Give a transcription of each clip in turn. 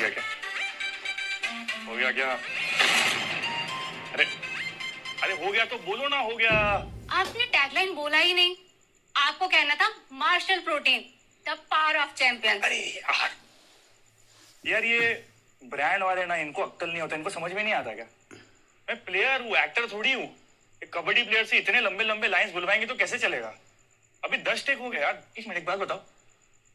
गया क्या? हो गया क्या? अरे अरे हो गया तो बोलो ना, हो गया। आपने टैगलाइन बोला ही नहीं। आपको कहना था Marshal protein, the power of champion. अरे यार ये ब्रांड वाले ना, इनको अक्कल नहीं होता, इनको समझ में नहीं आता क्या? मैं प्लेयर हूँ, एक्टर थोड़ी हूँ। एक कबड्डी प्लेयर से इतने लंबे लंबे लाइंस बुलवाएंगे तो कैसे चलेगा? अभी 10 टेक हो गए यार। एक मिनट, एक बात बताओ,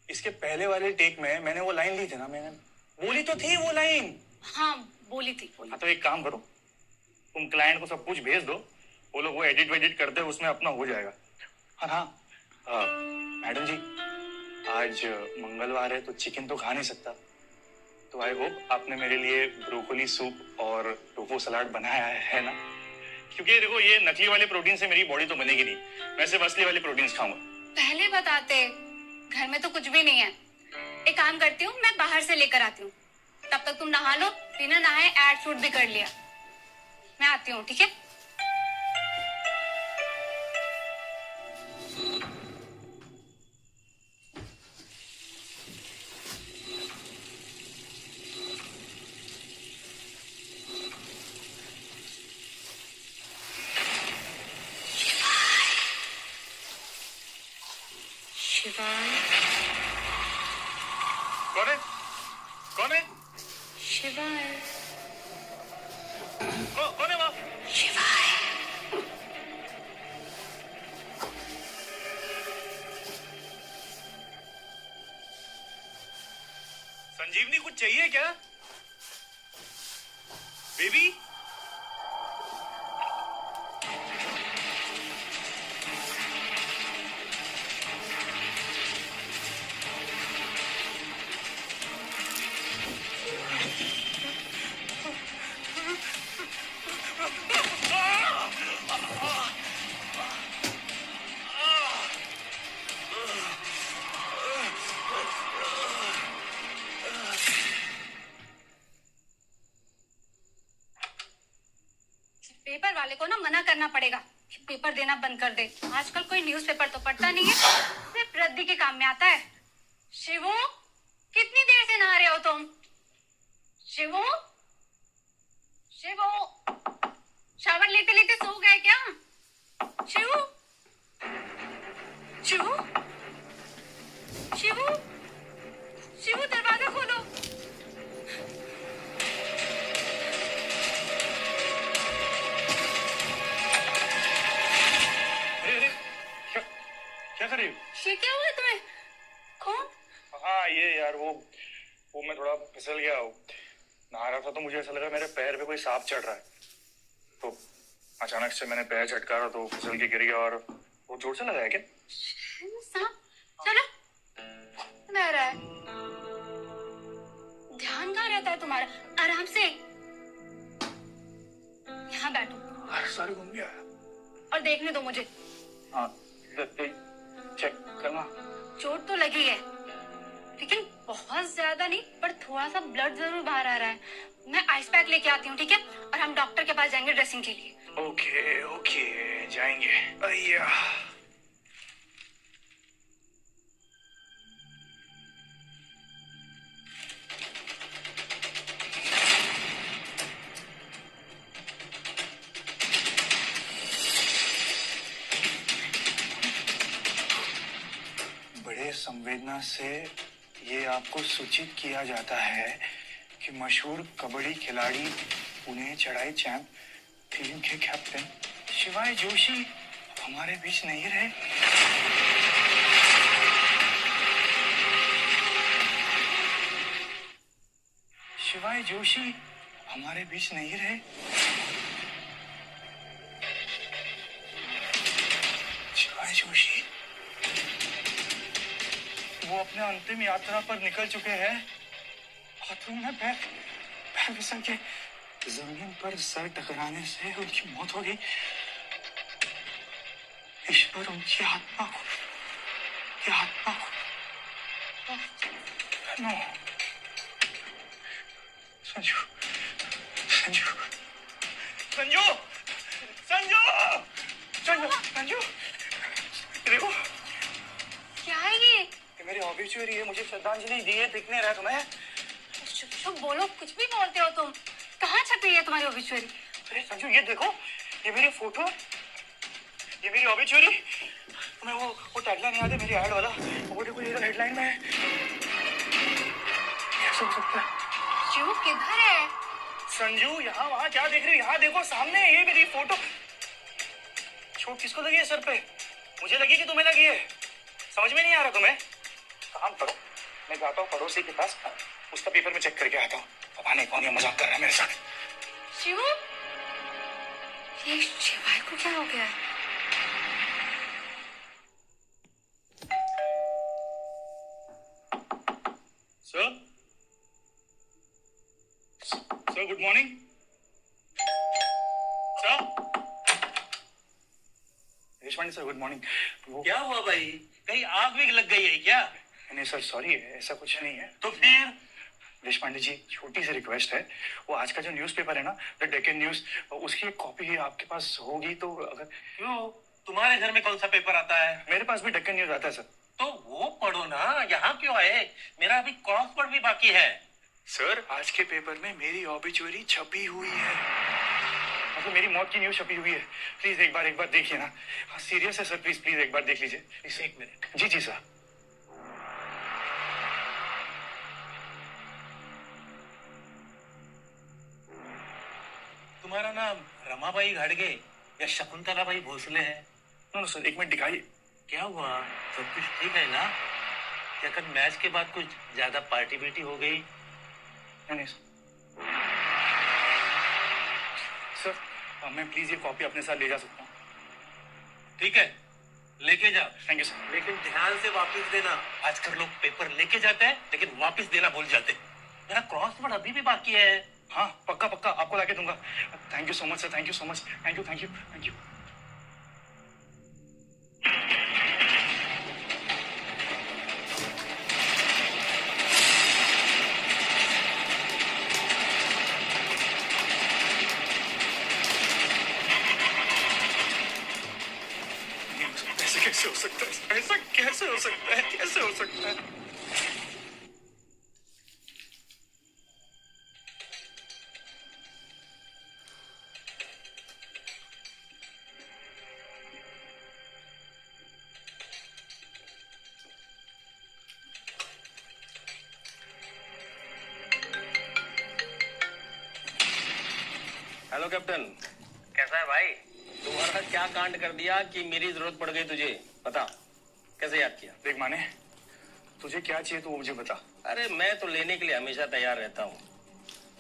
इसके पहले वाले टेक में मैंने वो लाइन ली थी ना, मैंने बोली तो थी वो लाइन। हाँ बोली थी। हाँ तो एक काम करो, तुम क्लाइंट को सब कुछ भेज दो, वो लोग वो एडिट वेडिट करते हैं, उसमें अपना हो जाएगा। हाँ हाँ, मैडम जी आज मंगलवार है तो चिकन तो खा नहीं सकता, तो आई होप आपने मेरे लिए ब्रोकोली सूप और टोफू सलाद बनाया है ना? क्योंकि देखो ये नकली वाले प्रोटीन से मेरी बॉडी तो बनेगी नहीं, मैं सिर्फ असली वाले प्रोटीन खाऊंगा। पहले बताते, घर में तो कुछ भी नहीं है। एक काम करती हूँ, मैं बाहर से लेकर आती हूँ, तब तक तुम नहा लो। बिना नहाए एड शूट भी कर लिया। मैं आती हूँ, ठीक है? शिवाय। कौन है? कौन है? शिवाय। कौन है वहाँ? शिवाय। संजीवनी कुछ चाहिए क्या? बेबी? पेपर वाले को ना मना करना पड़ेगा कि पेपर देना बंद कर दे। आजकल कोई न्यूज़पेपर तो पढ़ता नहीं है, सिर्फ रद्दी के काम में आता है। शिवू, कितनी देर से नहा रहे हो तुम? शिवू, शिवू, शावर लेते लेते सो गए क्या? शिवू, शिवू, शिवू, शिवू, दरवाजा खोलो। क्या कर रही हो? ये क्या हुआ तुम्हें? कौन? हाँ ये यार वो मैं थोड़ा फिसल गया हूँ, नहा रहा था तो मुझे ऐसा लगा मेरे पैर पे कोई सांप चढ़ रहा है, तो अचानक से मैंने पैर झटकारा तो फिसल के गिर गया। और वो जोर से लगा है क्या? सांप? चलो, रह रहा है। ध्यान कहाँ रहता है तुम्हारा? आराम से यहाँ बैठो। सारे घूम गया और देखने दो मुझे। हाँ चेक करना। चोट तो लगी है, लेकिन बहुत ज्यादा नहीं, पर थोड़ा सा ब्लड जरूर बाहर आ रहा है। मैं आइस पैक लेके आती हूँ, ठीक है? और हम डॉक्टर के पास जाएंगे ड्रेसिंग के लिए। ओके ओके जाएंगे। अय्या बड़े संवेदना से ये आपको सूचित किया जाता है कि मशहूर कबड्डी खिलाड़ी पुणे चढ़ाई चैंप टीम के कैप्टन शिवाय जोशी हमारे बीच नहीं रहे। शिवाय जोशी हमारे बीच नहीं रहे। शिवाय जोशी वो अपने अंतिम यात्रा पर निकल चुके हैं। बाथरूम में पैर फिसल के जमीन पर सर टकराने से उनकी मौत हो गई। ईश्वर उनकी आत्मा को नो। संजू संजू संजू संजू संजू संजू देखो, क्या है ये? मेरी ऑब्ituary है, मुझे श्रद्धांजलि दी है, दिख नहीं रहा तुम्हें? तो बोलो, कुछ भी बोलते हो तुम। कहाँ छपी है तुम्हारी ओबिचुअरी? अरे संजू, ये देखो, ये मेरी फोटो, ये मेरी ओबिचुअरी। तुम्हें वो टैगलाइन याद है मेरी ऐड वाला? वो देखो, ये हेडलाइन में है। कैसे हो सकता है? शिवू किधर है? संजू, यहाँ वहाँ क्या देख रही हो? यहाँ देखो, सामने ये मेरी फोटो। चोट किसको लगी है सर पे? मुझे लगी कि तुम्हें लगी है। समझ में नहीं आ रहा तुम्हें? काम करो, मैं जाता हूँ पड़ोसी के पास, उसका पेपर में चेक करके आता हूँ। पता नहीं कौन ये मजाक कर रहा है मेरे साथ। शिवू, ये शिवाय को क्या हो गया है? Sir, sir good morning. Sir, Deshpande sir good morning. वो क्या हुआ भाई, कहीं आग भी लग गई है क्या? नहीं सर, सॉरी, ऐसा कुछ नहीं है। तो फिर देशपांडे जी, छोटी सी रिक्वेस्ट है, वो आज का जो न्यूज़पेपर है ना, द डेक्कन न्यूज, उसकी एक कॉपी आपके पास होगी तो? अगर क्यों, तुम्हारे घर में कौन सा पेपर आता है? मेरे पास भी डेक्कन न्यूज आता है सर। तो वो पढ़ो ना, यहाँ क्यों आए? मेरा अभी क्रॉसवर्ड भी बाकी है। सर, आज के पेपर में मेरी ऑबिचुअरी छपी हुई है, मतलब मेरी मौत की न्यूज छपी हुई है। प्लीज एक बार देखिए ना। हाँ सीरियस है सर, प्लीज एक बार देख लीजिए प्लीज। एक मिनट। जी जी सर। तुम्हारा नाम रमाबाई घाटगे या शकुंतलाबाई भोसले है? नो सर, एक मिनट दिखाइए। क्या हुआ, सब कुछ ठीक है ना? क्या कल मैच के बाद कुछ ज्यादा पार्टी बीटी हो गई? नहीं सर, मैं प्लीज ये कॉपी अपने साथ ले जा सकता हूँ? ठीक है, लेके जाओ। Thank you sir. लेकिन ध्यान से वापस देना। आजकल लोग पेपर लेके जाते हैं लेकिन वापस देना भूल जाते हैं। मेरा क्रॉसवर्ड अभी भी बाकी है। हाँ पक्का आपको लाके दूंगा। Thank you so much sir, thank you so much, thank you. ऐसे कैसे हो सकता है? ऐसा कैसे हो सकता है? कैसे हो सकता है? हेलो कैप्टन, कैसा है भाई? तुम्हारा क्या कांड कर दिया कि मेरी जरूरत पड़ गई तुझे? बता, कैसे याद किया? देख माने, तुझे क्या चाहिए तो वो मुझे बता। अरे मैं तो लेने के लिए हमेशा तैयार रहता हूँ।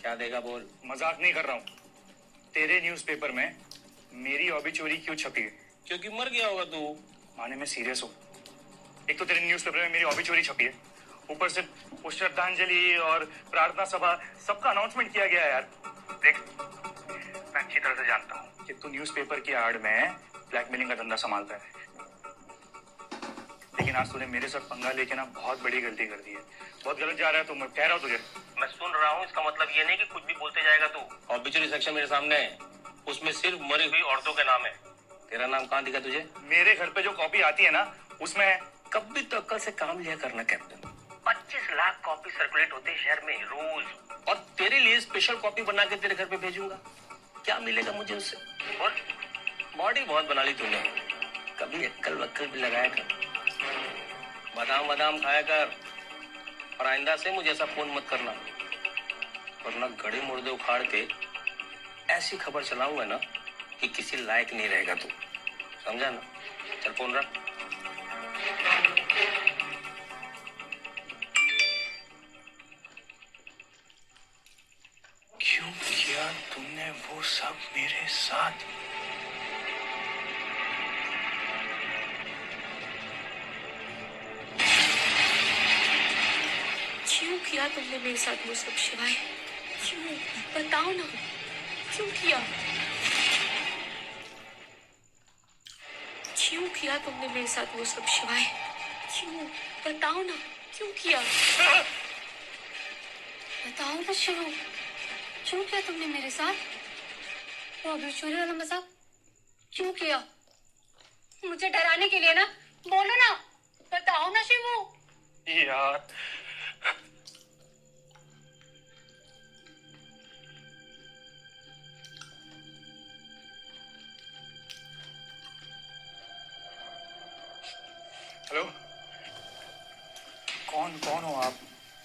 क्या देगा बोल? मजाक नहीं कर रहा हूँ। तेरे न्यूज़पेपर में मेरी ऑबिचुअरी क्यों छपी है? क्योंकि मर गया होगा तू। माने मैं सीरियस हूँ। एक तो तेरे न्यूज़पेपर में मेरी ऑबिचुअरी छपी है, ऊपर से वो श्रद्धांजलि और प्रार्थना सभा सबका अनाउंसमेंट किया गया है यार। देख, मैं अच्छी तरह से जानता हूँ कि तू न्यूज़पेपर की आड़ में ब्लैकमेलिंग का धंधा संभालता है, लेकिन आज तूने मेरे साथ पंगा लेके ना बहुत बड़ी गलती कर दी है। बहुत गलत जा रहा है, तो मैं कह रहा हूँ तुझे। मैं सुन रहा हूँ, इसका मतलब ये नहीं कि कुछ भी बोलते जाएगा तू। ऑब्ituary सेक्शन मेरे सामने है, उसमें सिर्फ मरी हुई औरतों के नाम है। तेरा नाम कहाँ दिखा तुझे? मेरे घर पे जो कॉपी आती है ना, उसमें कभी तो अक्ल से काम लिया करना कैप्टन। 25 लाख कॉपी सर्कुलेट होते हैं शहर में रोज, और तेरे लिए स्पेशल कॉपी बना के तेरे घर पे भेजूंगा। क्या मिलेगा मुझे उससे? और बॉडी बहुत बना ली तूने, कभी अक्ल वक्ल भी लगाया कर। बादाम बादाम खाया कर, और आइंदा से मुझे ऐसा फोन मत करना, वरना घड़ी मुर्दे उखाड़ के ऐसी खबर चलाऊंगा ना कि किसी लायक नहीं रहेगा तू, समझा ना? चल फोन रख। क्यों किया तुमने वो सब मेरे साथ? क्यों किया तुमने मेरे साथ वो सब शिवाय? क्यों, बताओ ना, क्यों किया? क्यों किया तुमने मेरे साथ वो सब शिवाय? क्यों, बताओ ना, क्यों किया? बताओ ना शिवू, क्यों किया तुमने मेरे साथ वो ऑबिचुअरी वाला मजाक? क्यों किया? मुझे डराने के लिए ना? बोलो ना, बताओ ना शिवू। यार कौन कौन हो आप?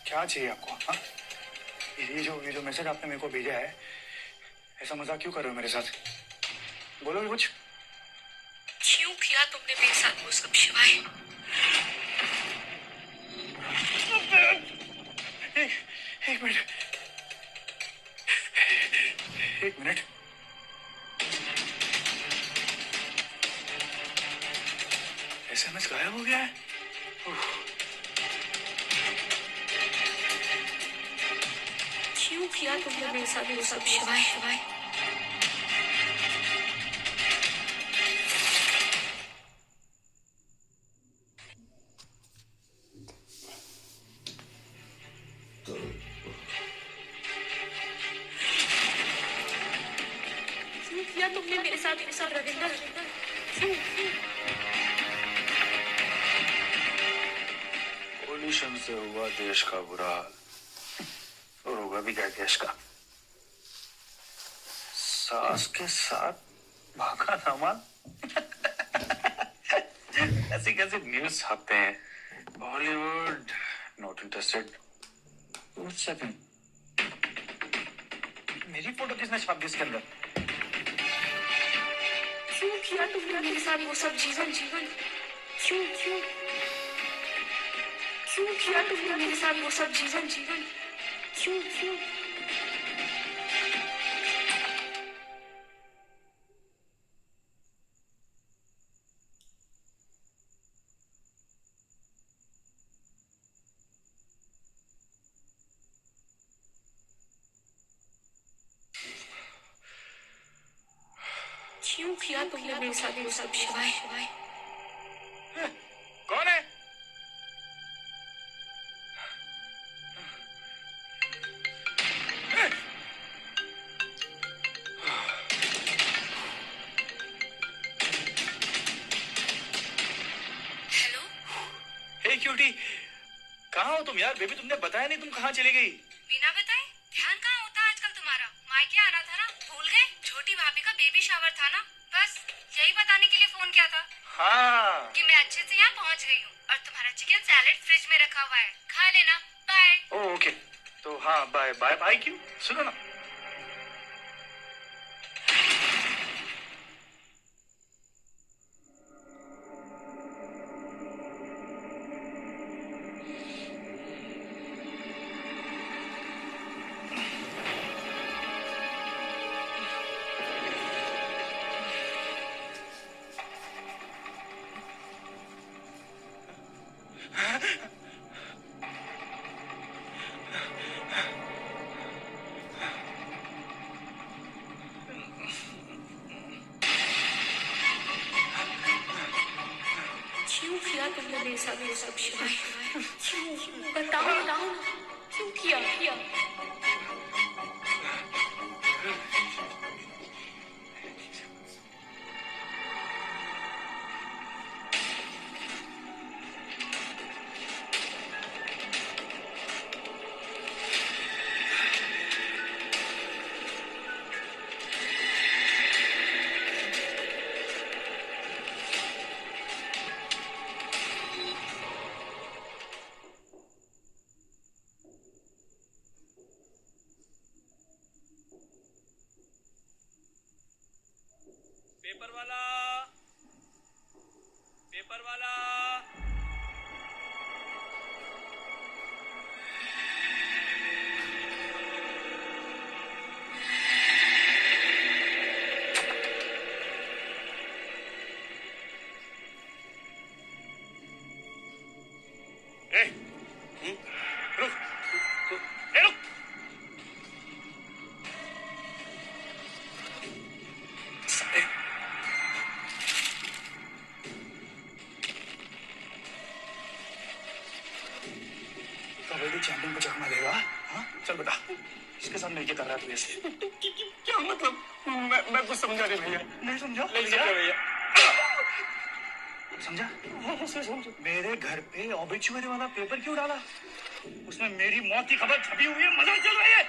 क्या चाहिए आपको? हाँ, ये जो मैसेज आपने मेरे को भेजा है, ऐसा मजाक क्यों कर रहे हो मेरे साथ? बोलोगे कुछ? क्यों किया तुमने मेरे साथ वो सब शिवाय? एक मिनट, एक मिनट। एसएमएस गायब हो गया है। क्यों किया तुमने मेरे साथ वो सब शिवाय शिवाय? क्यों किया तुमने मेरे साथ रविंदर? क्यों? पोल्यूशन से हुआ देश का बुरा हाल, और होगा भी क्या देश का। सास के साथ भागा दामाद। ऐसे कैसे न्यूज छापते हैं? Bollywood not interested. सेकंड, मेरी फोटो किसने छाप दी इसके अंदर? क्यों किया तुमने मेरे साथ वो सब जीवन? क्यों क्यों क्यों किया तुमने मेरे साथ वो सब जीवन? क्यों क्यों? क्यों किया तुमने मेरे साथ वो सब शिवाय शिवाय? कौन है? हेलो, हे क्यूटी, कहाँ हो तुम यार? बेबी तुमने बताया नहीं, तुम कहाँ चली गई? बिना बताए ध्यान कहाँ होता है आजकल तुम्हारा? मायके आना था ना, भूल गए? छोटी भाभी का बेबी शावर था ना, बस यही बताने के लिए फोन किया था हाँ। कि मैं अच्छे से यहाँ पहुँच गई हूँ और तुम्हारा चिकन सैलेड फ्रिज में रखा हुआ है, खा लेना। बाय। ओ ओके, तो हाँ बाय बाय। बाय क्यों? सुनो ना, क्यों किया तुमने मेरे साथ वो सब शिवाय? क्यों? बताओ ना, क्यों किया? पेपर वाला, पेपर वाला। ए, रुक, ए रुक। साले, कबड्डी चैंपियन को चकमा देगा? हाँ, चल बता, इसके सामने क्या कर रहा है तू ऐसे? क्या मतलब? मैं कुछ समझा नहीं भैया। नहीं समझा? नहीं समझा भैया। समझा? मेरे घर पे ऑबिचुअरी वाला पेपर क्यों डाला? उसमें मेरी मौत की खबर छपी हुई है, मजाक चल रही है।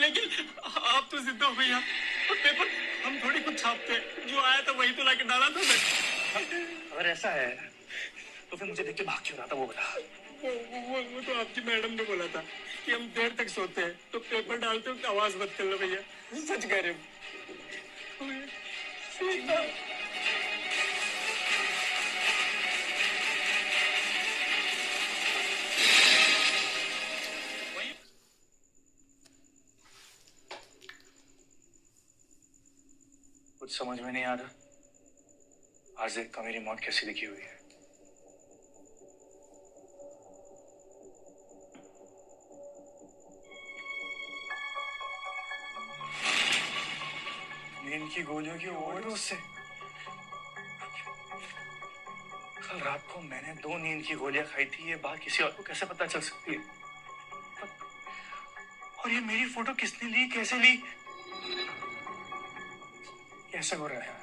लेकिन आप तो जिद्दा हो भैया, और पेपर हम थोड़ी कुछ छापते हैं, जो आया था वही तो लाके डाला था मैं। अगर ऐसा है तो फिर मुझे देख के भाग क्यों रहा था वो बता। वो तो आपकी मैडम ने बोला था कि हम देर तक सोते हैं तो पेपर डालते वक्त आवाज मत कर लो भैया, सच कह रहे हो। कुछ समझ में नहीं आ रहा आज देख का मेरी मौत कैसी लिखी हुई है। नींद की गोलियों की ओवरडोज से कल रात को मैंने 2 नींद की गोलियां खाई थी। ये बात किसी और को कैसे पता चल सकती है? और ये मेरी फोटो किसने ली, कैसे ली, कैसे हो रहा है?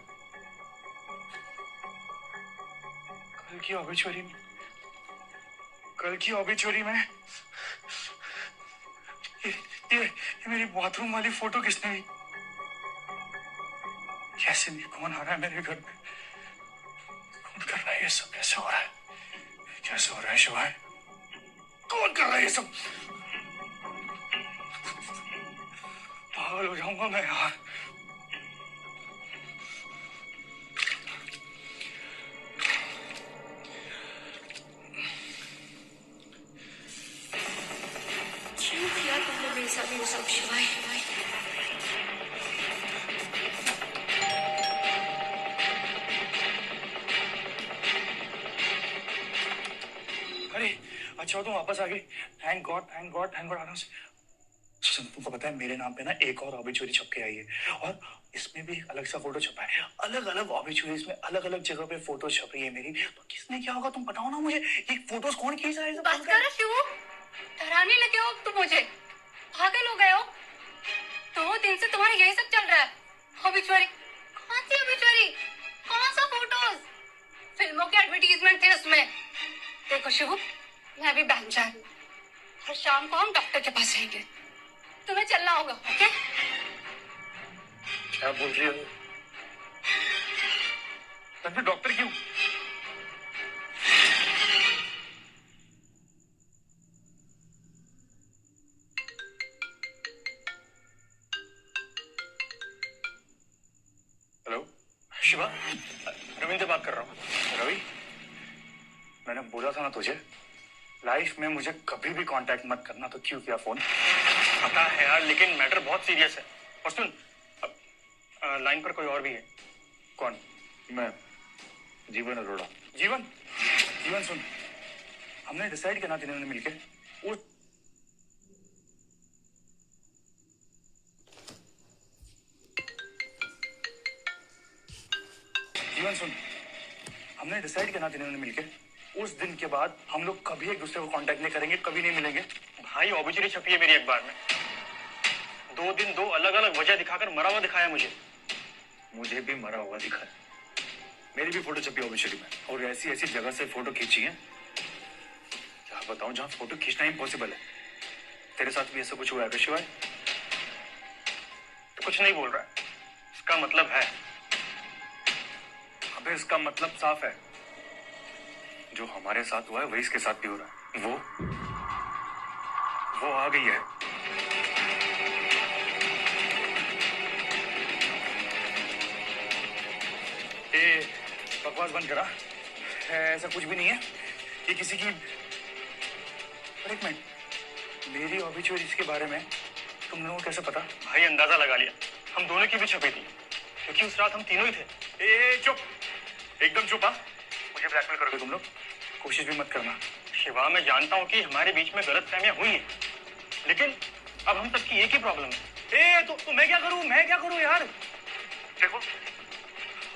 कल की ऑबिचुअरी में ये मेरी बाथरूम वाली फोटो किसने ली, कैसे ली, कौन आ रहा है मेरे घर में, कौन कर रहा है ये सब, कैसे हो रहा है, कैसे हो रहा है शिवाय, कौन कर रहा है ये सब? पागल हो जाऊंगा मैं यार। क्यों किया तुमने मेरे साथ ये सब शिवाय? अरे अच्छा तुम वापस आ गई, thank God thank God thank God. आराम से सुन, तुमको पता है मेरे नाम पे ना एक और ऑबिचुअरी छप के आई है और इसमें भी एक अलग सा फोटो छपा है। अलग अलग ऑबिचुअरीज में अलग अलग जगह पे फोटो छप रही है मेरी। तो किसने क्या होगा तुम बताओ ना मुझे, ये फोटोज कौन खींच रहा है? बस करो शिवू, डराने लगे हो तुम मुझे, पागल हो गए हो। 2 दिन से तुम्हारा यही सब चल रहा है। ऑबिचुअरी? कौन सी ऑबिचुअरी, कौन सा फोटोज? फिल्मों के एडवर्टीजमेंट थे उसमें। देखो शिवू, मैं अभी बैंक जा रही हूँ और शाम को हम डॉक्टर के पास रहेंगे, तुम्हें चलना होगा। ओके? क्या बोल रही हो? तब डॉक्टर क्यों? हेलो शिवा, रविंद्र से बात कर रहा हूँ। रवि, मैंने बोला था ना तुझे लाइफ में मुझे कभी भी कांटेक्ट मत करना, तो क्यों किया फोन? पता है यार, लेकिन मैटर बहुत सीरियस है। और सुन, लाइन पर कोई और भी है। कौन? मैं, जीवन अरोड़ा। जीवन? जीवन सुन, हमने डिसाइड किया ना तीनों ने मिलके उस जीवन सुन, हमने डिसाइड किया ना तीनों ने मिलके उस दिन के बाद हम लोग कभी एक दूसरे को कांटेक्ट नहीं करेंगे, कभी नहीं मिलेंगे। भाई ऑबिचुअरी छपी है मेरी अखबार में, 2 दिन 2 अलग अलग वजह दिखाकर मरा हुआ दिखाया मुझे। मुझे भी मरा हुआ दिखा है। मेरी भी फोटो छपी ऑबिचुअरी में और ऐसी ऐसी जगह से फोटो खींची है, क्या बताऊं, जहां फोटो खींचना इम्पॉसिबल है। तेरे साथ भी ऐसा कुछ हुआ है शिवाय? तो कुछ नहीं बोल रहा है, इसका मतलब है? अबे इसका मतलब साफ है, जो हमारे साथ हुआ है वही इसके साथ भी हो रहा है। वो आ गई है। ये बकवास बंद करा, ऐसा कुछ भी नहीं है। ये किसी की, पर एक मिनट, मेरी ऑबिचुअरीज के बारे में तुम लोगों को कैसे पता? भाई अंदाजा लगा लिया, हम दोनों की भी छपी थी, क्योंकि उस रात हम तीनों ही थे। चुप, एकदम चुप। मुझे ब्लैकमेल करोगे तुम लोग? कोशिश भी मत करना। शिवा, मैं जानता हूँ कि हमारे बीच में गलतफहमियां हुई हैं, लेकिन अब हम सबकी एक ही प्रॉब्लम है। तो मैं क्या करूँ यार? देखो,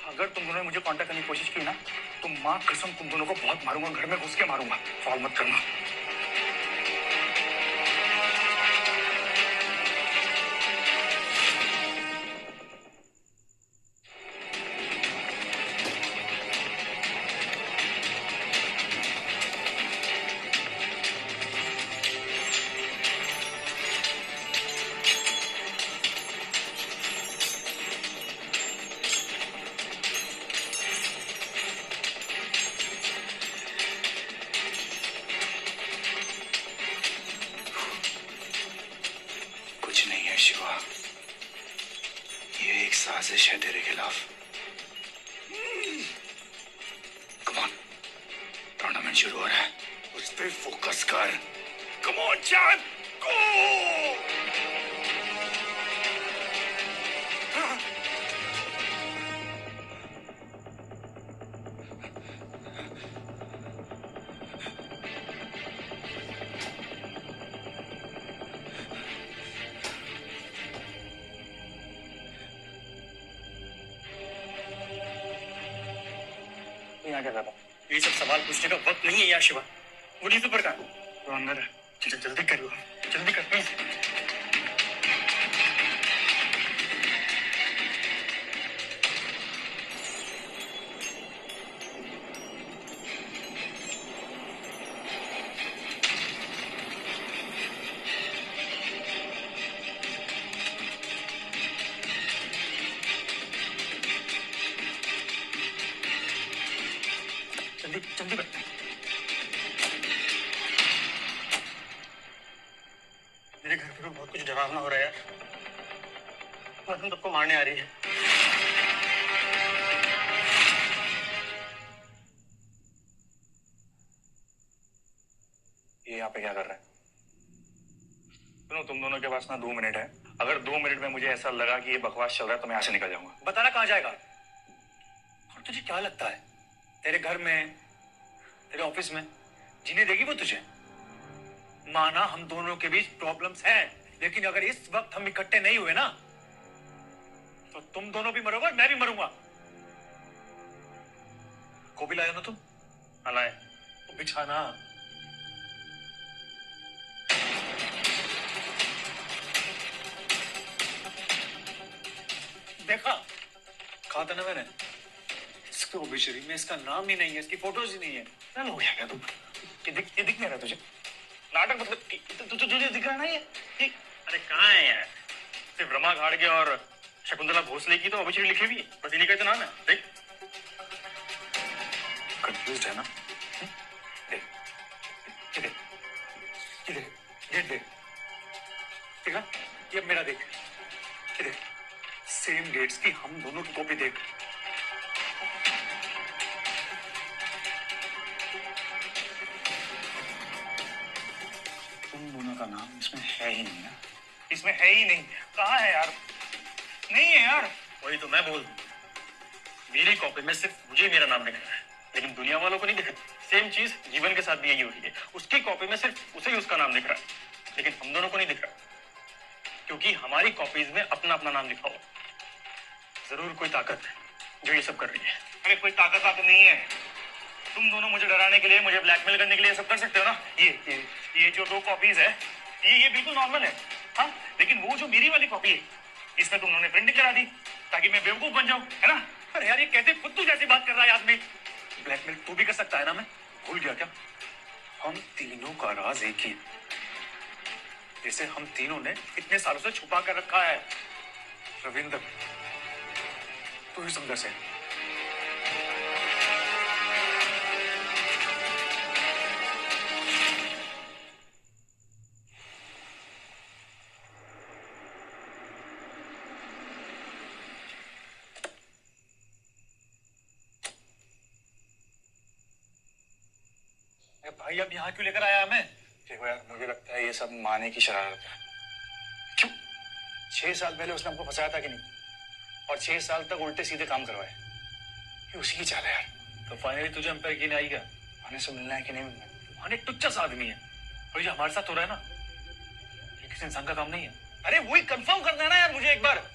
अगर तुम दोनों ने मुझे कांटेक्ट करने की कोशिश की ना, तो माँ कसम तुम दोनों को बहुत मारूंगा, घर में घुस के मारूंगा। कॉल मत करना। साजिश है तेरे खिलाफ। कम ऑन, टूर्नामेंट शुरू हो रहा है, उस पे फोकस कर। कम ऑन चैंप, गो! यहाँ क्या कर रहा? ये सब सवाल पूछने का वक्त नहीं है यार शिवा। वो न्यूज़ पेपर का तो अंदर है। चल जल्दी करो, जल्दी कर प्लीज। जल्दी जल्दी कर। मेरे घर पे तो बहुत कुछ डरावना हो रहा है यार। और हम सबको मारने आ रही है। ये यहाँ पे क्या कर रहा है? सुनो, तुम दोनों के पास ना 2 मिनट है। अगर 2 मिनट में मुझे ऐसा लगा कि ये बकवास चल रहा है तो मैं यहाँ से निकल जाऊंगा। बताना कहाँ जाएगा? और तुझे क्या लगता है तेरे घर में, तेरे ऑफिस में जीने देगी वो तुझे? माना हम दोनों के बीच प्रॉब्लम्स हैं, लेकिन अगर इस वक्त हम इकट्ठे नहीं हुए ना तो तुम दोनों भी मरोगे और मैं भी मरूंगा। को भी लाया ना तुम? लाए। वो बिछाना। देखा, कहा था ना मैंने, इसके ओबिचुरी में इसका नाम ही नहीं है, इसकी फोटोज ही नहीं है। क्या हो गया क्या तुम? ये दिख नहीं रहा तुझे? नाटक मतलब तुझे दिख रहा नहीं है? अरे कहाँ है यार? सिर्फ रमा घाड़गे और शकुंतला भोसले की तो ऑबिचुरी लिखी हुई है, बस इन्हीं का तो नाम है। देख, कंफ्यूज है ना? देख, ये देख, ये देख, डेट देख। देखा? ये अब मेरा देख, ये देख, सेम डेट्स की हम दोनों की कॉपी देख। तुम दोनों का नाम इसमें है ही नहीं ना? इसमें है ही नहीं। कहाँ है यार? नहीं है यार। वही तो मैं बोल, मेरी कॉपी में सिर्फ मुझे मेरा नाम दिख रहा है, लेकिन दुनिया वालों को नहीं दिख रहा। सेम चीज जीवन के साथ भी यही हो रही है। उसकी कॉपी में सिर्फ उसे ही उसका नाम दिख रहा है, लेकिन हम दोनों को नहीं दिख रहा, क्योंकि हमारी कॉपीज में अपना अपना नाम लिखा हुआ। जरूर कोई ताकत है जो ये सब कर रही है। अरे कोई ताकत वाकत नहीं है। तुम दोनों मुझे डराने के लिए, मुझे ब्लैकमेल करने के लिए सब कर सकते हो ना? ये जो 2 कॉपीज है, ये बिल्कुल नॉर्मल है। हाँ, लेकिन वो जो मेरी वाली कॉपी है, इसमें तुम लोगों ने प्रिंटिंग करा दी ताकि मैं बेवकूफ बन जाऊं, है ना? अरे यार, ये कैसे फुद्दू जैसी बात कर रहा है आदमी? ब्लैकमेल तू भी कर सकता है ना? मैं भूल गया क्या? हम तीनों का राज एक ही, जिसे हम तीनों ने इतने सालों से छुपा कर रखा है। रविंद्र, तू ही समझा से। भाई अब यहाँ क्यों लेकर आया हमें? देखो यार, मुझे लगता है ये सब माने की शरारत है। क्यों? 6 साल पहले उसने हमको फंसाया था कि नहीं? और 6 साल तक उल्टे सीधे काम करवाए। ये उसी की चाल है यार। तो फाइनली तुझे हम पे यकीन आई क्या? माने से मिलना है कि नहीं मिलना है? माने टुच्चा सा आदमी है, और ये हमारे साथ हो रहा है ना, ये किसी इंसान का काम नहीं है। अरे वही कंफर्म करना है ना यार मुझे एक बार।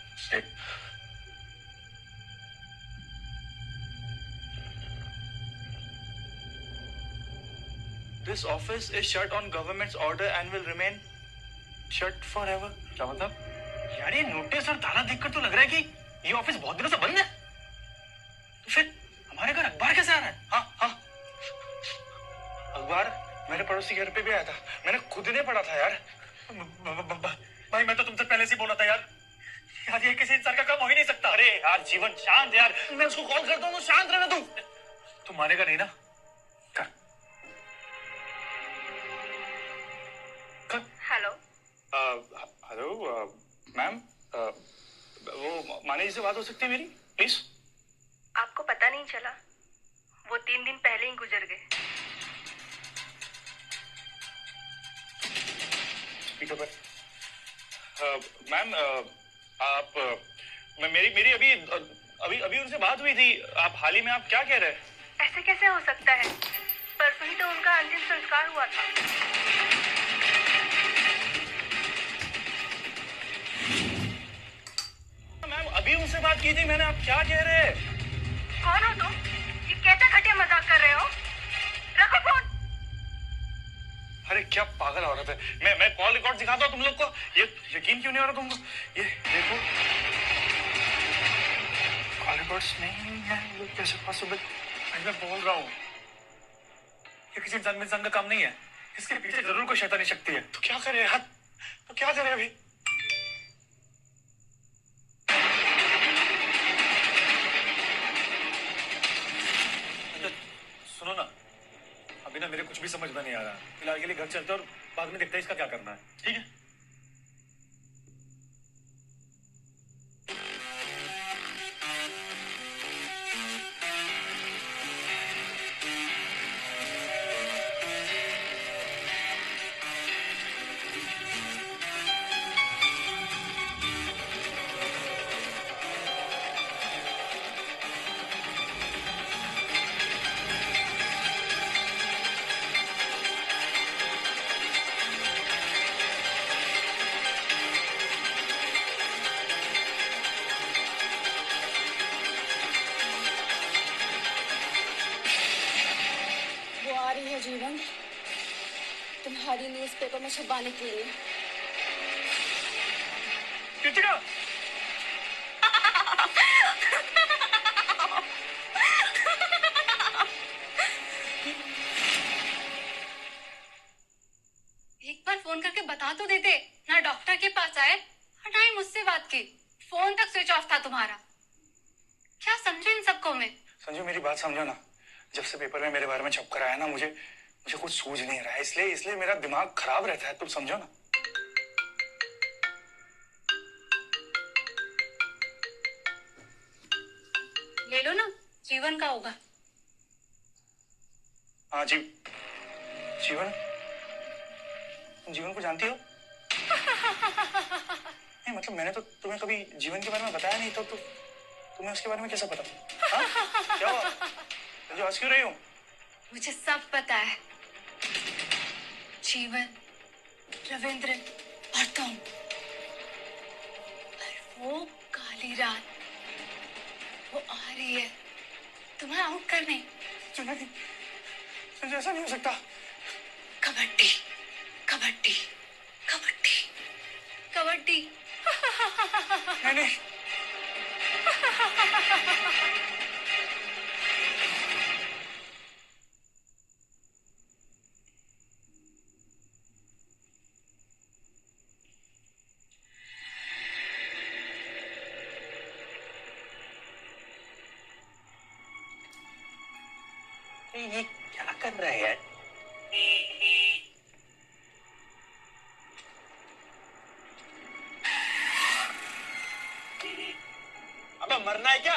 This office is shut on government's order and will remain shut forever. क्या मतलब? यार ये नोटिस और ताला देखकर तो लग रहा है कि ये ऑफिस बहुत दिनों से बंद है। तो फिर हमारे घर अखबार कैसे आ रहा है? हाँ, अखबार मेरे पड़ोसी घर पे भी आया था, मैंने खुद ने पढ़ा था यार। भाई मैं तो तुमसे पहले से बोला था यार, ये किसी इंसान का काम हो ही नहीं सकता। अरे यार जीवन शांत यार, मैं उसको कॉल करता हूँ, शांत रहना तू मानेगा नहीं ना? हेलो। हेलो मैम, वो माने जी से बात हो सकती है मेरी, प्लीज? आपको पता नहीं चला, वो 3 दिन पहले ही गुजर गए। मैम, आप मेरी मेरी अभी अभी अभी उनसे बात हुई थी। आप हाल ही में आप क्या कह रहे हैं? ऐसे कैसे हो सकता है? परसों ही तो उनका अंतिम संस्कार हुआ था। मैम, अभी उनसे बात की थी मैंने। आप क्या कह रहे हैं? कौन हो तुम? ये कैसा घटिया मजाक कर रहे हो? रखो फोन। अरे क्या पागल औरत है। मैं कॉल रिकॉर्ड दिखाता हूँ तुम लोग को। ये यकीन क्यों नहीं हो रहा तुमको? ये देखो, कॉल रिकॉर्ड्स नहीं है। ये कैसे पॉसिबल? मैं बोल रहा हूँ, ये किसी इंसान का काम नहीं है। इसके पीछे जरूर कोई शैतानी शक्ति है। तो क्या करे यार? तो क्या करे अभी? सुनो ना, अभी ना मेरे कुछ भी समझ में नहीं आ रहा। फिलहाल के लिए घर चलते और बाद में देखते हैं इसका क्या करना है। ठीक है? वो आ रही है जीवन, तुम्हारी न्यूज़पेपर में छपवाने के लिए। कृतिका! एक बार फोन करके बता तो देते। ना डॉक्टर के पास आए और ना ही मुझसे बात की। फोन तक स्विच ऑफ था तुम्हारा। क्या समझे इन सबको मैं? संजू, मेरी बात समझो ना। जब से पेपर में मेरे बारे में छप कर आया ना, मुझे कुछ सूझ नहीं रहा है। इसलिए मेरा दिमाग खराब रहता है। तुम समझो ना। ले लो ना, जीवन का होगा। हाँ जी। जीवन? तुम जीवन को जानती हो? नहीं, मतलब मैंने तो तुम्हें कभी जीवन के बारे में बताया नहीं, तो तुम्हें उसके बारे में कैसा पता? हाँ? क्या हुआ? संजू, हंस क्यों रही हो? मुझे सब पता है। जीवन, रविंद्र और तुम। और वो काली रात, वो आ रही है तुम्हें आउट करने। नहीं, संजू, ऐसा नहीं हो सकता। कबड्डी, कबड्डी, कबड्डी, कबड्डी। नहीं नहीं। ये क्या कर रहा है यार? अबे मरना है क्या?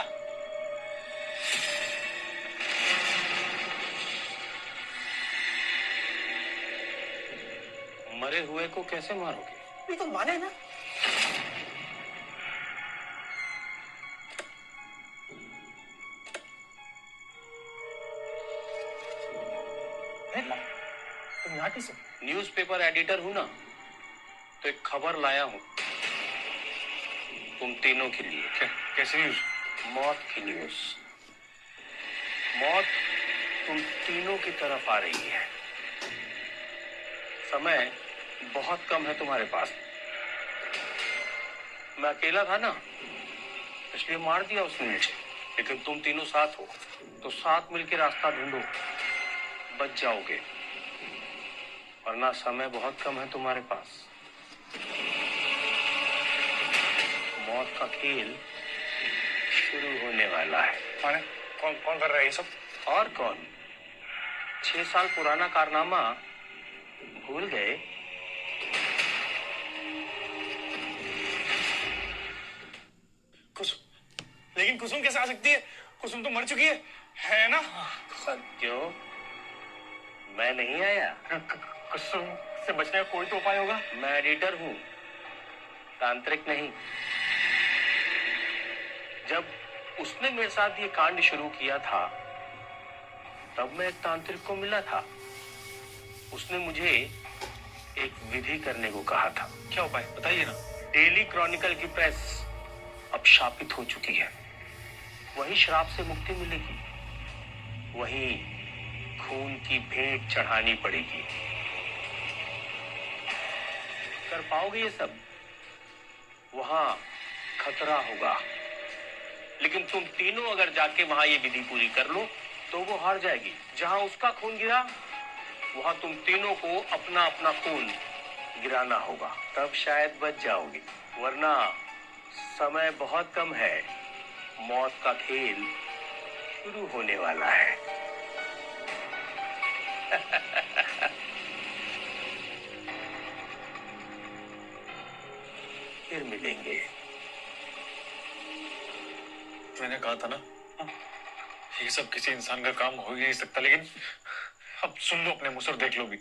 मरे हुए को कैसे मारोगे? ये तो माने ना। तुम यहाँ किसे? न्यूज़पेपर एडिटर हूं ना, तो एक खबर लाया हूं तुम तीनों के लिए। कैसे न्यूज? मौत की न्यूज। मौत तुम तीनों की तरफ आ रही है। समय बहुत कम है तुम्हारे पास। मैं अकेला था ना, इसलिए मार दिया उसने मुझे। लेकिन तुम तीनों साथ हो, तो साथ मिलकर रास्ता ढूंढो, बच जाओगे। वरना समय बहुत कम है तुम्हारे पास। मौत का खेल शुरू होने वाला है। माने कौन कौन कर रहा है ये सब? और कौन? 6 साल पुराना कारनामा भूल गए? कुसुम कैसे आ सकती है? कुसुम तो मर चुकी है ना? क्यों, मैं नहीं आया? कुसुम से बचने का कोई तो उपाय होगा। मैं एडिटर हूँ, तांत्रिक नहीं। जब उसने मेरे साथ ये कांड शुरू किया था तब मैं एक तांत्रिक को मिला था। उसने मुझे एक विधि करने को कहा था। क्या उपाय बताइए ना। डेली क्रॉनिकल की प्रेस अब शापित हो चुकी है। वही श्राप से मुक्ति मिलेगी, वही खून की भेंट चढ़ानी पड़ेगी। कर पाओगे ये सब? वहां खतरा होगा, लेकिन तुम तीनों अगर जाके वहां ये विधि पूरी कर लो तो वो हार जाएगी। जहां उसका खून गिरा वहां तुम तीनों को अपना अपना खून गिराना होगा, तब शायद बच जाओगे। वरना समय बहुत कम है, मौत का खेल शुरू होने वाला है। फिर मिलेंगे। मैंने कहा था ना, ये सब किसी इंसान का काम हो ही नहीं सकता, लेकिन अब सुन लो अपने मुंह से और देख लो भी।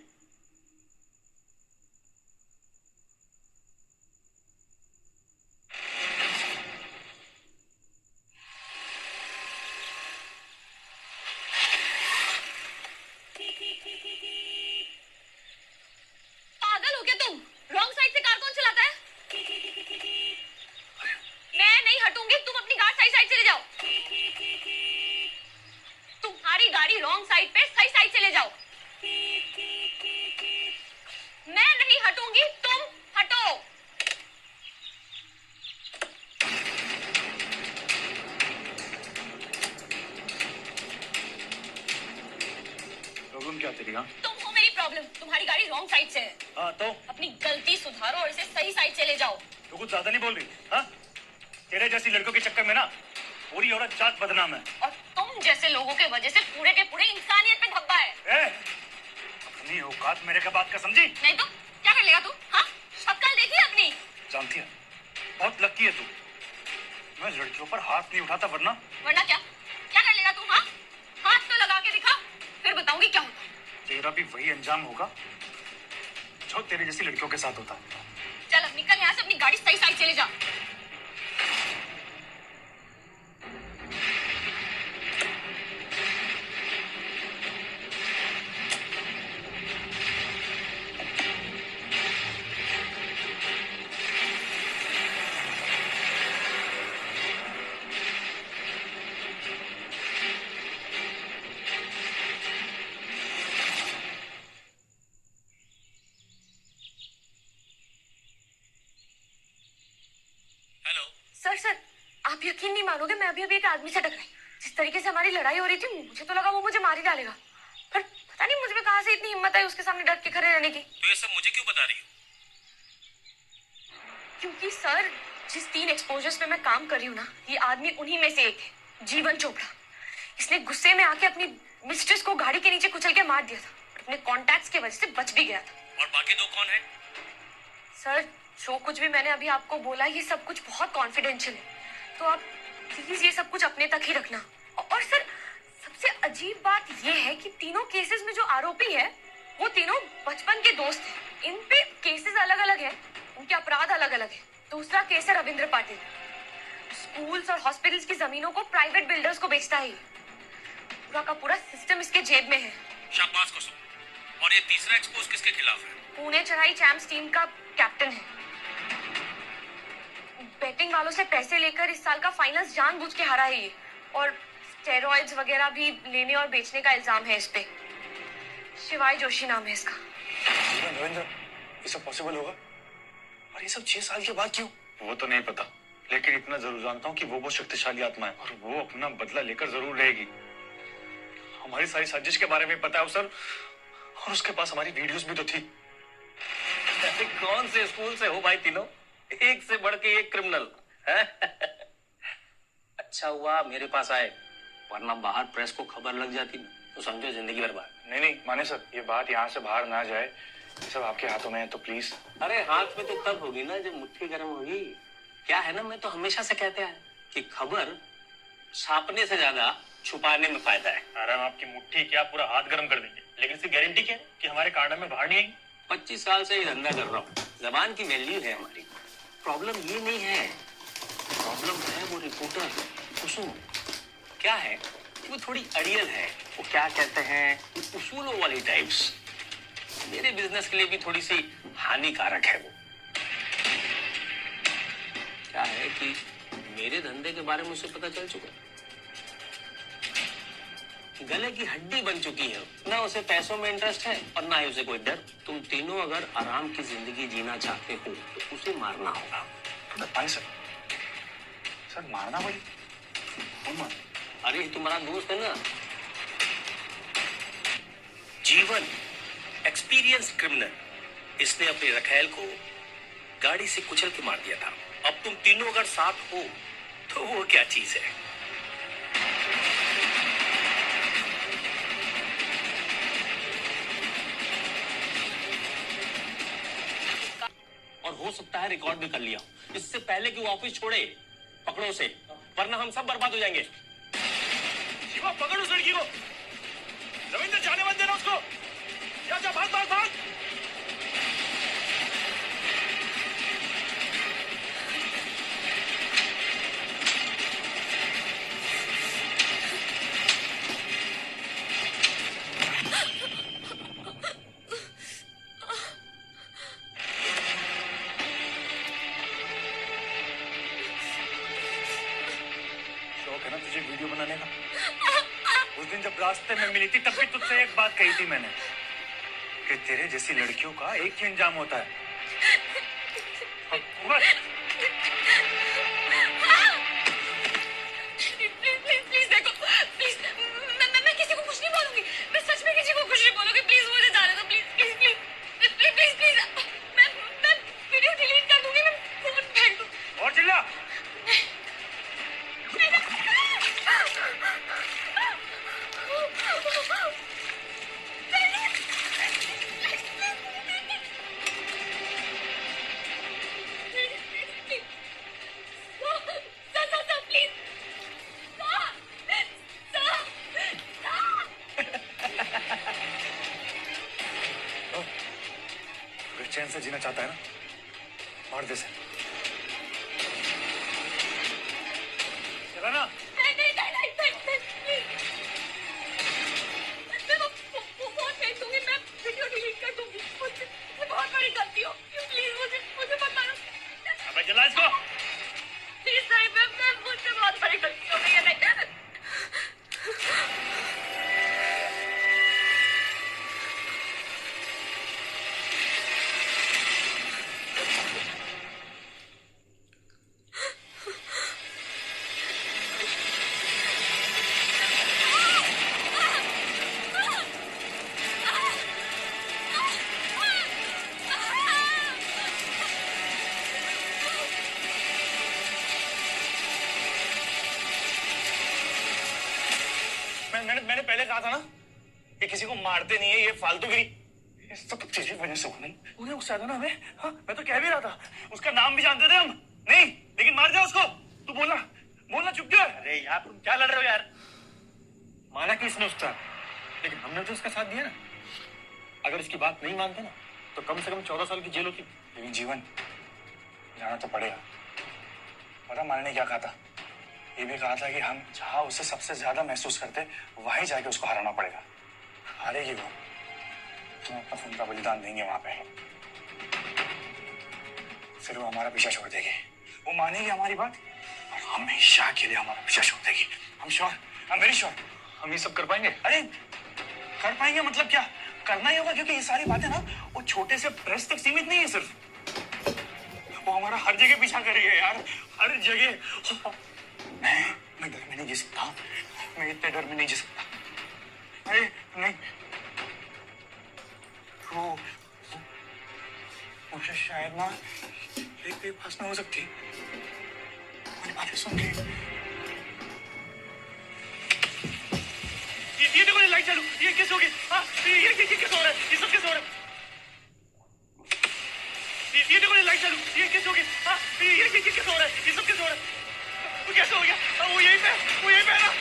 पागल हो क्या तुम? रॉन्ग साइड से कार कौन चलाता है? मैं नहीं हटूंगी, तुम अपनी कार सही साइड से ले जाओ। तुम्हारी गाड़ी रॉन्ग साइड पे, सही साइड से ले जाओ। मैं नहीं हटूंगी, तुम हटो। प्रॉब्लम क्या तेरी? हाँ तुम हो मेरी प्रॉब्लम। तुम्हारी गाड़ी रॉन्ग साइड से है। हाँ तो अपनी गलती सुधारो और इसे सही साइड से ले जाओ। तू कुछ ज्यादा नहीं बोल रही? हाँ, तेरे जैसी लड़कों के चक्कर में ना पूरी औरत जात बदनाम है। और तुम जैसे लोगों के वजह से पूरे के पूरे इंसानियत पे धब्बा है। अपनी औकात मेरे का बात का समझी? नहीं तो क्या कर लेगा तू? हाँ, शक्ल देखी अपनी? जानती है, बहुत लकी है तू। मैं लड़कियों पर हाथ नहीं उठाता, वरना क्या क्या कर लेगा तू? हाँ, हाथ तो लगा के दिखा, फिर बताऊंगी क्या होता है। तेरा भी वही अंजाम होगा जो तेरे जैसी लड़कियों के साथ होता है। चल अब निकल यहाँ से, अपनी गाड़ी सही साइड चले जा। सर, आप यकीन नहीं मानोगे, मैं अभी एक आदमी से टकराई। जिस तरीके से हमारी लड़ाई हो रही थी, मुझे तो लगा वो मुझे मार ही डालेगा। पर पता नहीं मुझ में कहां से इतनी हिम्मत आई उसके सामने डट के खड़े रहने की। तो ये सब मुझे क्यों बता रही हो? क्योंकि सर, जिस 3 एक्सपोजर्स पे मैं काम कर रही हूँ ना, ये आदमी उन्हीं में से एक है, जीवन चोपड़ा। इसने गुस्से में आके अपनी मिस्ट्रेस को गाड़ी के नीचे कुचल के मार दिया था। अपने कॉन्टैक्ट्स की वजह से बच भी गया था। और बाकी 2 कौन है? सर, जो कुछ भी मैंने अभी आपको बोला, ये सब कुछ बहुत कॉन्फिडेंशियल है, तो आप प्लीज ये सब कुछ अपने तक ही रखना। और सर, सबसे अजीब बात ये है कि तीनों केसेस में जो आरोपी है वो तीनों बचपन के दोस्त हैं। इन पे केसेस अलग अलग हैं, उनके अपराध अलग अलग हैं। दूसरा केस है रविंद्र पाटिल, स्कूल्स और हॉस्पिटल्स की जमीनों को प्राइवेट बिल्डर्स को बेचता है। पूरा का पूरा सिस्टम इसके जेब में है। शाबाश कुसुम। और ये तीसरा एक्सपोज किसके खिलाफ है? पुणे चढ़ाई चैंप्स टीम का कैप्टन है। बेटिंग वालों से पैसे लेकर इस साल का फाइनल्स जानबूझ के हारा है ये। और स्टेरॉइड्स वगैरह भी लेने और बेचने का इल्जाम है इस पे। शिवाय जोशी नाम है इसका। रविंद्र, ये सब पॉसिबल होगा? और ये सब 6 साल के बाद क्यों? वो तो नहीं पता, लेकिन इतना जरूर जानता हूँ कि वो बहुत शक्तिशाली आत्मा है और वो अपना बदला लेकर जरूर रहेगी। हमारी सारी साजिश के बारे में पता है उसे, और उसके पास हमारी वीडियोस भी तो थी। कौन से स्कूल से हो भाई तीनों? एक से बढ़ के एक क्रिमिनल है। अच्छा हुआ मेरे पास आए, वरना बाहर प्रेस को खबर लग जाती तो समझो जिंदगी बर्बाद। नहीं माने सर, ये बात यहाँ से बाहर ना जाए। ये सब आपके हाथों में है तो प्लीज। अरे हाथ में तो तब होगी ना जब मुट्ठी गर्म होगी। क्या है ना, मैं तो हमेशा से कहते हैं कि खबर छापने से ज्यादा छुपाने में फायदा है। अरे हम आपकी मुट्ठी क्या पूरा हाथ गर्म कर देंगे, लेकिन इसकी गारंटी क्या है कि हमारे कार्ड में बाहर नहीं आएंगे? 25 साल से ये धंधा कर रहा हूँ, जबान की वैल्यू है हमारी। प्रॉब्लम ये नहीं है, प्रॉब्लम है वो रिपोर्टर कुसुम। क्या है, वो थोड़ी अड़ियल है, वो क्या कहते हैं, उसूलों वाली टाइप्स। मेरे बिजनेस के लिए भी थोड़ी सी हानिकारक है वो। क्या है कि मेरे धंधे के बारे में उसे पता चल चुका है, गले की हड्डी बन चुकी है। ना उसे पैसों में इंटरेस्ट है और ना ही उसे कोई डर। तुम तीनों अगर आराम की जिंदगी जीना चाहते हो तो उसे मारना होगा। भाई सर, सर मारना भाई? अरे ये तुम्हारा दोस्त है ना, जीवन, एक्सपीरियंस क्रिमिनल। इसने अपने रखैल को गाड़ी से कुचल के मार दिया था। अब तुम तीनों अगर साथ हो तो वो क्या चीज है? और हो सकता है रिकॉर्ड भी कर लिया इससे पहले कि वो ऑफिस छोड़े। पकड़ो उसे, वरना हम सब बर्बाद हो जाएंगे। शिवा, पकड़ उस लड़की को, जमीन से जाने मत देना उसको। जा जा, भाग भाग भाग। शौक है ना तुझे वीडियो बनाने का? उस दिन जब रास्ते में मिली थी तब भी तुझसे एक बात कही थी मैंने कि तेरे जैसी लड़कियों का एक ही अंजाम होता है। प्लीज देखो, प्लीज। मैं किसी को कुछ नहीं बोलूंगी। मैं सच में किसी को कुछ नहीं बोलूंगी। प्लीज मुझे जाने दो, please please please please please. मैं वीडियो डिलीट कर दूंगी, मैं फोन फेंक दूंगी। और चिल्ला। चैन से जीना चाहता है ना, मार दे से। चला ना। नहीं नहीं नहीं नहीं नहीं प्लीज। मैं वो फोन फेंक दूंगी, मैं वीडियो डिलीट कर दूंगी। मुझसे बहुत बड़ी गलती हो, प्लीज मुझे मत मारो। अबे जला इसको। प्लीज सही में मुझसे बहुत बड़ी गलती हो गई है। नहीं मैंने पहले कहा था ना कि किसी को मारते नहीं है, ये फालतूगिरी ये सब चीजें वजह से हो नहीं। उन्हें गुस्सा था ना हमें। हाँ, मैं तो कह भी रहा था, उसका नाम भी जानते थे हम। नहीं, लेकिन मार दिया उसको। तू बोलना बोलना, चुप क्यों है? अरे यार तुम क्या लड़ रहे हो यार? माना कि इसने उसका, लेकिन हमने तो उसका साथ दिया ना। अगर इसकी बात नहीं मानते ना तो कम से कम 14 साल की जेल होती। लेकिन जीवन जाना तो पड़ेगा। पता मारने ने क्या कहा था? ये भी कहा था कि हम जहां उसे सबसे ज्यादा महसूस करते वहीं जाके उसको हराना पड़ेगा। हारेगी वो, हम अपना खून का बलिदान देंगे वहां पे। फिर वो हमारा पीछा छोड़ देगी, वो मानेगी हमारी बात और हमेशा के लिए हमारा पीछा छोड़ देगी। हम श्योर, हम वेरी श्योर। हम ये सब कर पाएंगे? अरे कर पाएंगे मतलब क्या, करना ही होगा। क्योंकि ये सारी बातें ना वो छोटे से प्रेस तक सीमित नहीं है सिर्फ, वो हमारा हर जगह पीछा करेगी यार, हर जगह। मैं डर में नहीं जी सकता, मैं इतने डर में नहीं जी सकता। अरे नहीं, वो मुझे शायद ना एक बेबस ना हो सकती। मेरी बातें सुन के ये देखो, ये लाइट चालू, ये कैसे हो गई? हाँ, ये कैसे हो रहा है? ये सब कैसे हो रहा है? ये देखो, ये लाइट चालू, ये कैसे हो गई? हाँ, ये कैसे हो रहा है? ये सब कैसे हो रहा है? वो कैसे हो गया? वो यहीं पे है ना?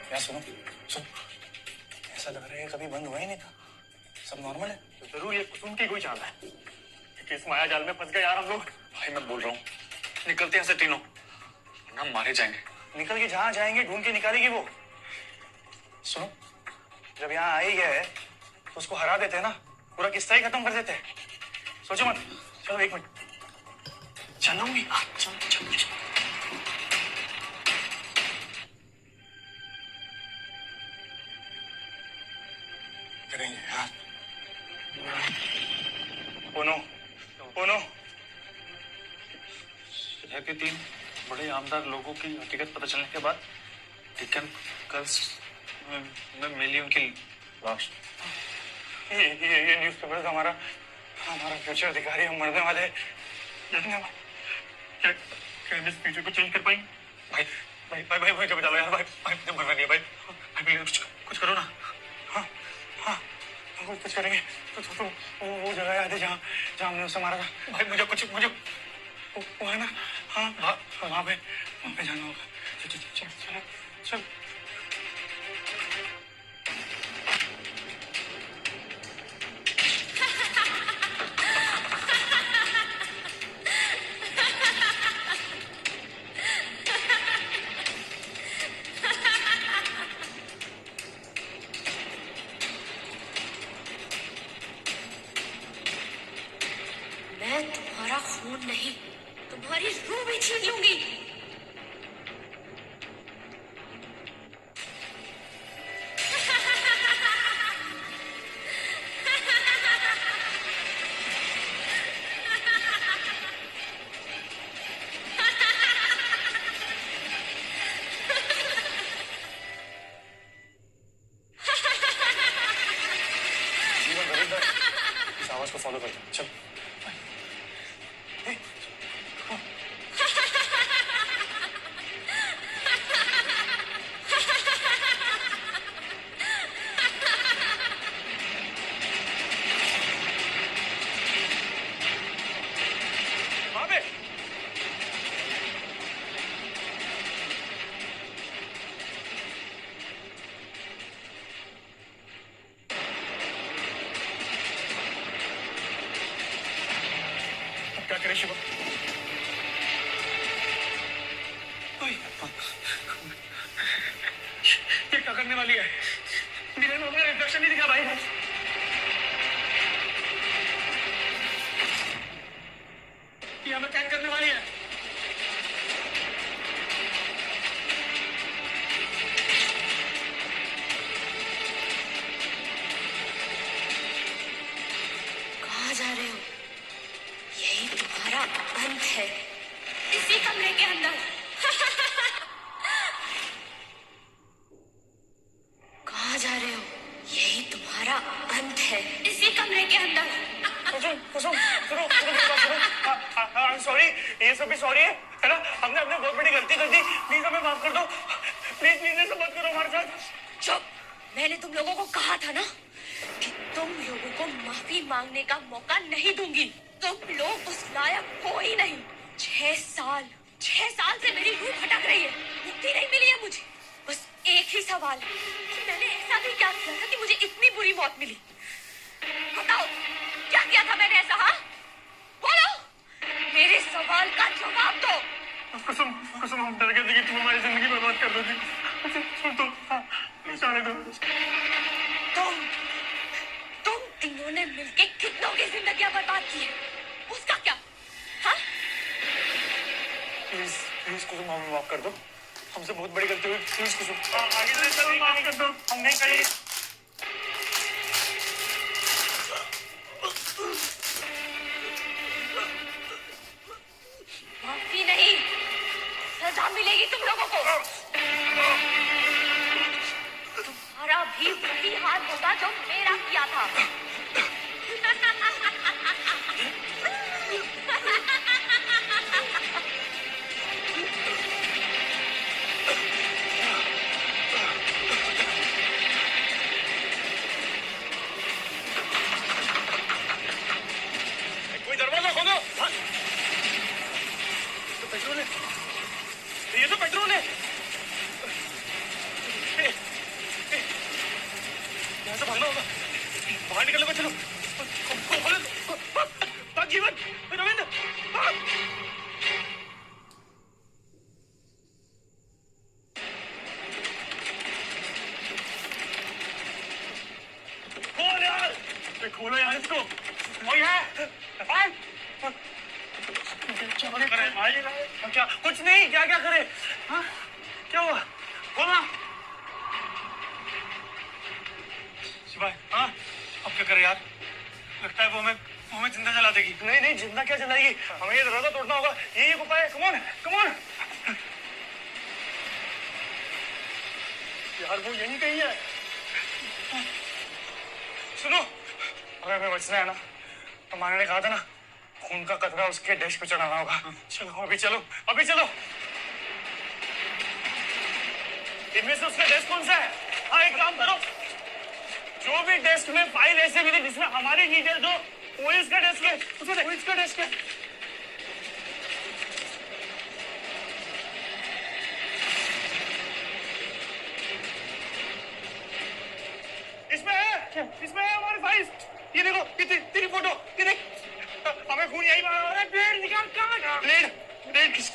क्या सुनो ऐसा लग रहा है कभी बंद हुआ ही नहीं था, सब नॉर्मल है। तो जरूर ये कुसुम की कोई चाल है कि इस माया जाल में फंस गए यार हम लोग। भाई मैं बोल रहा हूँ निकलते हैं से तीनों, वरना हम मारे जाएंगे। निकल के जहां जाएंगे ढूंढ के निकालेगी वो। सुनो जब यहाँ आ ही गया है तो उसको हरा देते हैं ना, पूरा किस्सा ही खत्म कर देते हैं। सोचो मत, चलो 1 मिनट चलूंगी। चल चल चल। करेंगे यार। ओनो ओनो, शहर के 3 बड़े आमदार लोगों की हकीकत पता चलने के बाद टिकन गर्ल्स में मिली उनकी लाश। ये न्यूज़पेपर का हमारा फ्यूचर दिखा रही है, हम मरने वाले हैं। क्या क्या हम इस फ्यूचर को चेंज कर पाएंगे? भाई भाई भाई भाई मुझे बचा लो यार। भाई भाई मुझे मरना नहीं है भाई। भाई प्लीज कुछ करो ना। हाँ हाँ कुछ करेंगे तो वो जगह याद है जहाँ हमने उसे मारा था। भाई मुझे वो है ना, हाँ वहाँ पे जाना होगा। चल चल चल चल। मैं तुम्हारा खून नहीं, तुम्हारी रूह भी छीन लूंगी। जीवन रविंदर, इस आवाज को फॉलो करते हैं। चल वहां पे। क्या करे शिवम? ये क्या करने वाली है? मेरे में अपना रिफ्लेक्शन नहीं दिखा भाई। ये हमें कैद करने वाली है। कहाँ जा रहे हो? यही तुम्हारा अंत है, इसी कमरे के अंदर। कहाँ जा रहे हो? यही तुम्हारा अंत है, इसी कमरे के अंदर। कुसुम सुनो सुनो सॉरी, ये सब भी सॉरी है ना? हमने बहुत बड़ी गलती कर दी, प्लीज हमें माफ कर दो। प्लीज प्लीज ऐसा मत करो हमारे साथ। चुप! मैंने तुम लोगों को कहा था ना कि तुम लोगों को माफी मांगने का मौका नहीं दूंगी। तुम लोग उस लायक हो ही नहीं। 6 साल से मेरी रूह भटक रही है, मुक्ति नहीं मिली है मुझे। बस एक ही सवाल है कि मैंने ऐसा भी क्या किया था कि मुझे इतनी बुरी मौत मिली? बताओ, क्या किया था मैंने ऐसा? हाँ बोलो, मेरे सवाल का जवाब दो। कसम कसम हम डर गए थे कि तुम हमारी जिंदगी बर्बाद कर दोगी। सुन तो जाने दो। तुम तीनों ने मिलके कितनों की जिंदगियां बर्बाद की है, उसका क्या? हाँ? प्लीज प्लीज कुसुम हमें माफ कर दो, हमसे बहुत बड़ी गलती हुई। प्लीज कुसुम आगे से चलो माफ कर दो। हम नहीं करेंगे। माफी नहीं, वो ये है। क्या कुछ नहीं, क्या क्या करे? हाँ क्या हुआ? बोलना। शिवाय, हाँ अब क्या करे यार? लगता है वो हमें जिंदा जला देगी। नहीं नहीं, जिंदा क्या जलाएगी? हमें ये दरवाजा तोड़ना होगा, यही एक उपाय है। Come on come on. यार वो यहीं कहीं है। सुनो, अगर हमें बचना है ना तो माने ने कहा था ना, खून का कतरा उसके डेस्क पे चढ़ाना होगा। चलो अभी चलो, अभी चलो। इनमें से उसका डेस्क कौन सा है? हाँ एक काम करो, जो भी डेस्क में फाइल ऐसे मिले जिसमें हमारी डिटेल्स हो, वो इसका डेस्क है। उसमें इसका डेस्क है। इसमें है हमारी फाइल्स। ये देखो, ये तेरी फोटो, ये देख। हमें खून यही मारा। अरे ब्लेड निकाल, कहाँ? ब्लेड ब्लेड किस?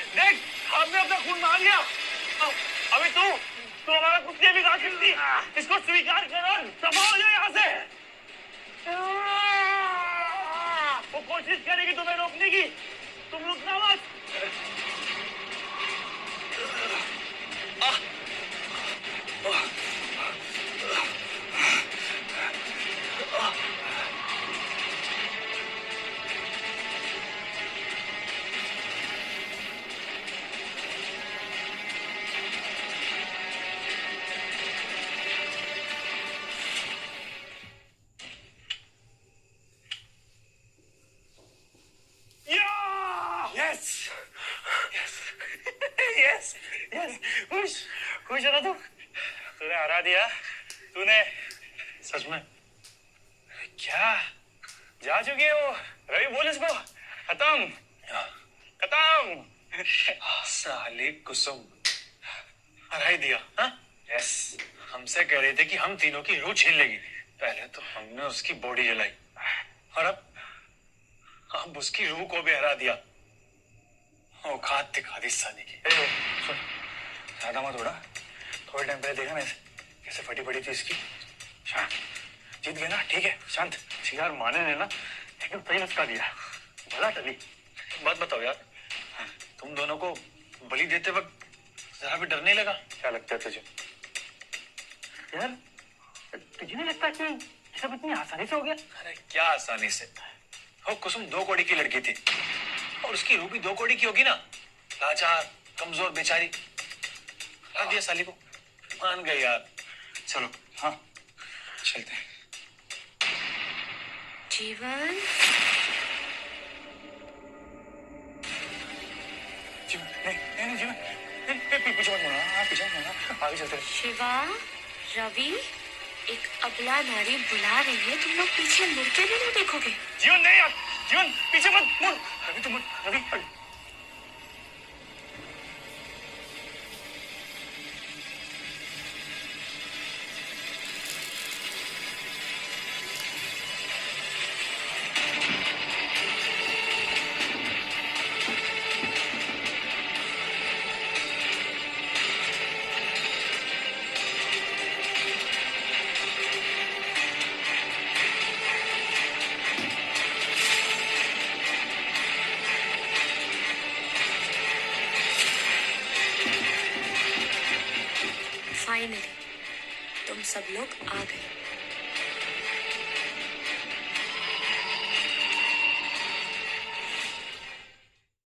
देख, हमने अपना खून मार लिया। अभी तू हमारा कुत्ते भी काट सकती। इसको स्वीकार करो, दफा हो जाए यहाँ से। वो कोशिश करेगी तुम्हें रोकने की, तुम रुकना मत। खुश है ना तू? तूने हरा दिया। तूने सच में क्या जा चुकी है वो? रवि बोल इसको, खत्म खत्म। साले कुसुम, हरा ही दिया। हाँ यस, हमसे कह रहे थे कि हम तीनों की रूह छीन लेगी। पहले तो हमने उसकी बॉडी जलाई और अब उसकी रूह को भी हरा दिया। औकात दिखा दी साले की। सुन, ज्यादा मत उड़ा। थोड़े टाइम पहले देखा ना कैसे फटी पड़ी थी इसकी। शांत, जीत गए ना? ठीक है शांत। यार माने ने ना एकदम सही नुस्खा दिया, भला टली। बात बताओ यार, तुम दोनों को बलि देते वक्त जरा भी डर नहीं लगा? क्या लगता है तुझे? यार तुझे नहीं लगता कि ये सब इतनी आसानी से हो गया? अरे क्या आसानी से? वो कुसुम 2 कौड़ी की लड़की थी और उसकी रूह भी 2 कौड़ी की होगी ना। लाचार कमजोर बेचारी, हरा दिया साली को। मान गए यार। चलो हाँ चलते हैं। जीवन, जीवन नहीं जीवन नहीं, पीछे मत मुड़ना। हाँ पीछे मत मुड़ना, आगे चलते हैं। शिवा, रवि, एक अबला नारी बुला रही है, तुम लोग पीछे मुड़ के भी नहीं देखोगे? जीवन नहीं यार, जीवन पीछे मत मुड़। रवि तुम मत, रवि फाइनली तुम सब लोग आ गए।